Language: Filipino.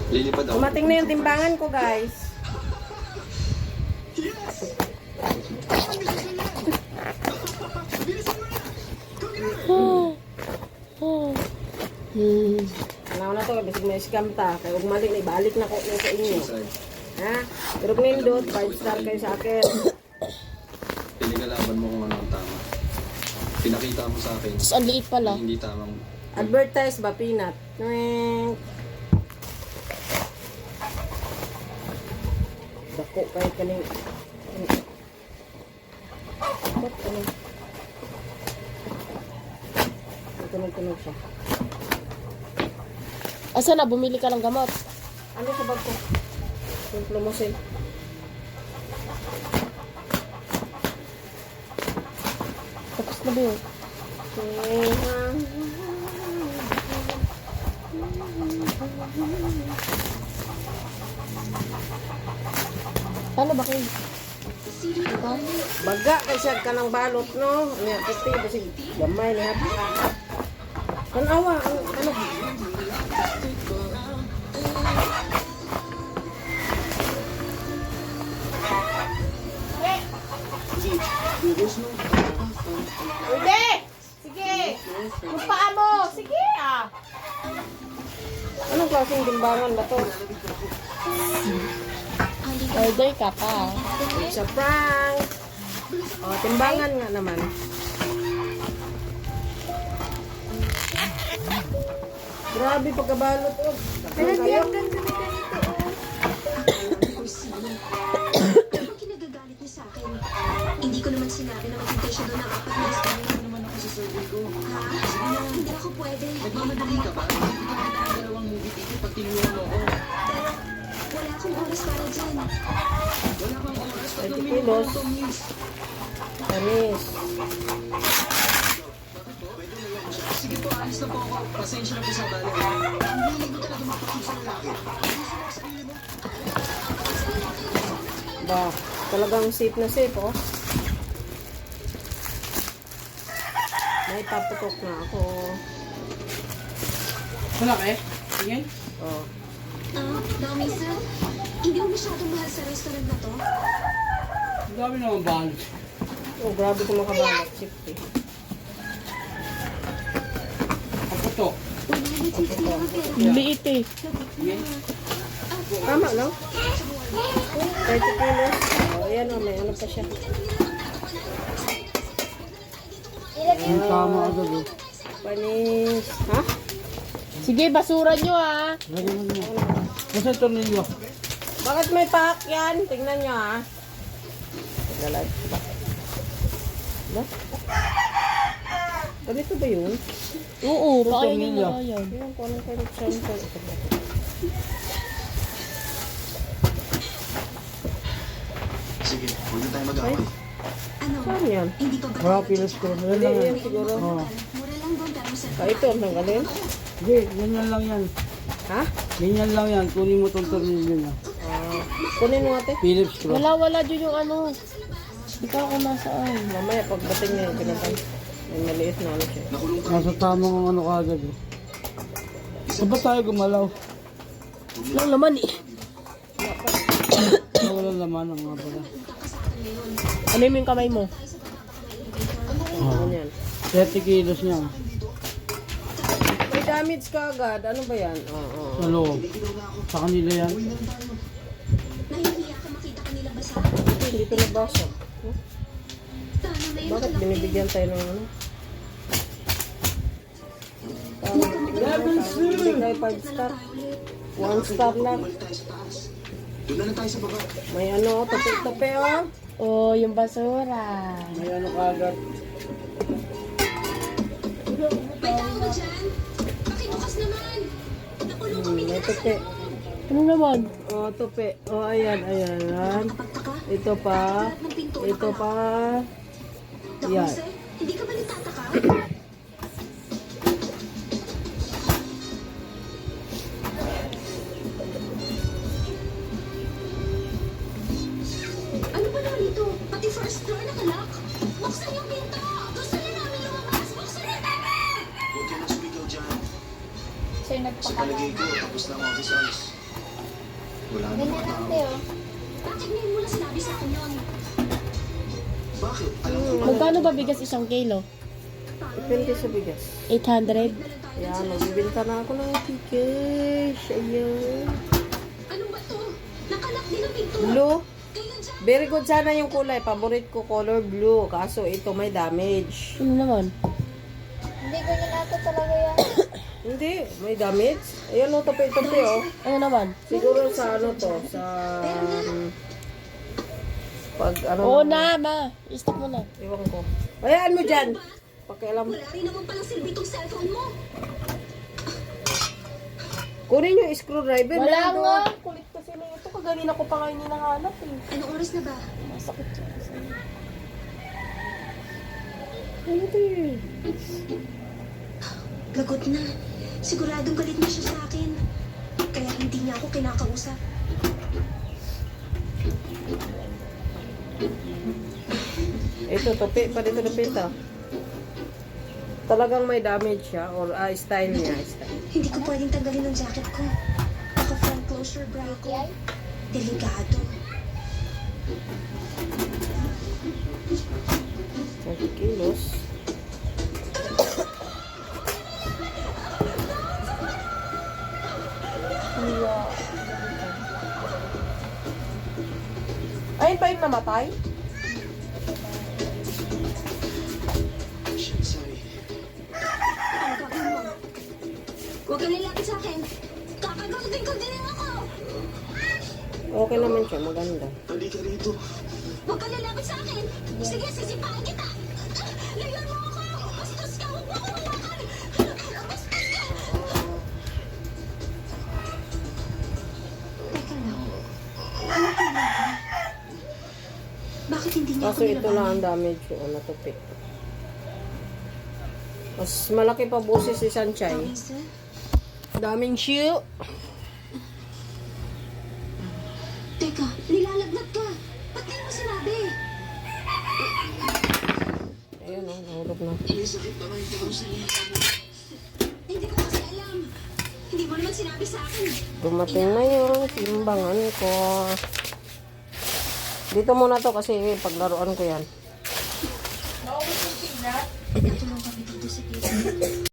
Lilipad ako. Umating na yung timbangan ko, guys. Alam na to, bisig may scam ta. Kaya huwag malik na, ibalik na ko na sa inyo. Ha? Pero kung nindot, 5 star kayo sa akin. Pinagalaban mo kung ano ang tama. Pinakita mo sa akin. Ang liit pala. Hindi tamang. Advertise ba, peanut? Nweng. Dako kayo kaning. Ba't ano? Tunog-tunog siya. Asa na? Bumili ka ng gamot. Ano sa bag ko? Yung plumosin. Tapos na ba yun? Paano ba kayo? Baga kay siya ka ng balot, no? Ano yan? Puti, kasi gamay niya. Kanawa, ano? Pwede! Sige! Yung paa mo! Sige ah! Anong klaseng timbangan ba to? Order ka pa. It's a prank! O, timbangan nga naman. Grabe pagkabalot oh. Pero di ang ganda na ganito Ano kinagagalit niya sa akin? Hindi ko naman sinabi na maghintay siya doon ng 4 years. Ano naman ako sa survey ko? Ha? Hindi ako pwede. Nagmamadali ka ba? Hindi ka na dalawang movie ticket pag tinulungan mo ako. Pero wala akong oras para dyan. Wala kang oras. 20 kilos. Anis. Sige po, alis na po ako. Pasensya na po sa balik. Hindi ko talaga mapakita sa lalaki. Ba, talagang safe na safe oh. May paputok na ako. Wala ka eh? Tingin? Oh. Misa, hindi mo masyadong mahal sa restaurant na to? Ang dami naman bahal. Oh, grabe ko makabalot. Safety. Ako to. 150 lang ang pera. Ang liit eh. Tingin? Tama, no? 30 kilos. Oh, ayan oh, may ano pa siya. Ang tama agad oh. Panis. Ha? Sige, basura nyo ah. Lagyan mo niya. Basta ito ninyo. Bakit may pack yan? Tingnan nyo ha. Nag-live pa. Ba? Ganito ba yun? Oo, pakainin tornilyo. mo yan. Tingnan ko anong kind of sample. Sige, huwag na tayo mag-away. Ano? Saan yan? Hindi pa ba? Mga kilos ko. Yan Hindi, lang yan. yan siguro. Oo. Mura lang doon pero sa... Ah, ito, ang tanggalin. Hindi, ganyan lang yan. Ha? Ganyan lang yan. Kunin mo itong tornilyo niya. Ah, kunin mo ate. Philips screw. Wala dyan yung ano. Ikaw kung nasaan. Mamaya pagdating niya yung pinatay. May maliit na ano siya. Nakulong ka. Nasa tamang ano kagad oh. Saan ba tayo gumalaw? Lang naman eh. Wala laman ang mga pala. Ano yung kamay mo? Ano yan? 30 kilos niya. May damage ka agad. Ano ba yan? Oo. Sa loob. Sa kanila yan. Nahihiya ka makita kanila basa? Ito, hindi ko nabasa. Tama na yun. Bakit binibigyan tayo ng ano? Bigay 5 star. 1 star lang. Doon na lang tayo sa baba. May ano, tope-tope oh. Oh, yung basura. May ano kagad. May tao ba dyan? Pakibukas naman. Nakulong kami May dito sa tope. Ano naman? Oh, tope. Oh, ayan, ayan. pagtaka. Ito pa. Lahat ng pinto Ito pa. Naku, Yan. sir, hindi ka ba nagtataka? Ano ba naman ito? Pati first floor nakalock. Buksan yung pinto! Gusto na namin lumabas! Buksan na namin! Huwag ka na sumigaw dyan. Sa'yo Sa palagay ko, tapos na ang office hours. Wala na Ganyan mga lang, tao. Teo. Bakit ngayon mo lang sinabi sa akin yun? Bakit? Alam ko ba? Magkano ba bigas 1 kilo? Depende sa bigas. 800? Yan, magbibinta na ako ng tickets. Ayan. Ano ba to? Nakalak din ang pinto. Blue. Kaya dyan. Very good sana yung kulay. Favorite ko color blue. Kaso ito may damage. Ano naman? Hindi ganyan ata talaga yan. Hindi, may damage. Ayan o, tapi-tapi o. Ano naman? Siguro sa ano to, sa... pag ano... Oo na, ma. I-stop mo na. Iwan ko. Hayaan mo dyan. Pakialam. Wala rin naman palang silbi tong cellphone mo. Kunin yung screwdriver. Wala meron nga. doon. Kulit kasi na ito. Kaganina ko pa ngayon hinahanap eh. Anong oras na ba? Masakit siya. Ano to eh? Lagot na. Siguradong galit na siya sa akin. Kaya hindi niya ako kinakausap. Ito, topi pa dito na pinta. Talagang may damage siya or style niya. Style. Hindi ko pwedeng tanggalin ang jacket ko. Naka-front closure bra ko. Delikado. 30 kilos. Ayun pa yung namatay? Shit, sorry. Ano gagawin mo? Huwag kang lalapit sa akin. Kakagalutin ko din ako. Okay naman siya, maganda. Halika rito. Huwag kang lalapit sa akin. Sige, sisipain kita. Layuan mo ako. Bastos ka. Huwag mo ako hawakan. Bastos ka. Teka lang. Ano ka ba? Bakit hindi niya ako Kaso ito lang nilabanan? ang damage yung natupi. Mas malaki pa busis si Sanchay. Okay, sir. Daming shoe. Teka, nilalagnat ka. Ba't di mo sinabi? Ayun o, nahulog na. May sakit na lang ito sa liha mo. Hindi ko kasi alam. Hindi mo naman sinabi sa akin. Dumating na yung timbangan ko. Dito muna to kasi paglaruan ko yan. Natulong kami dito sa tita.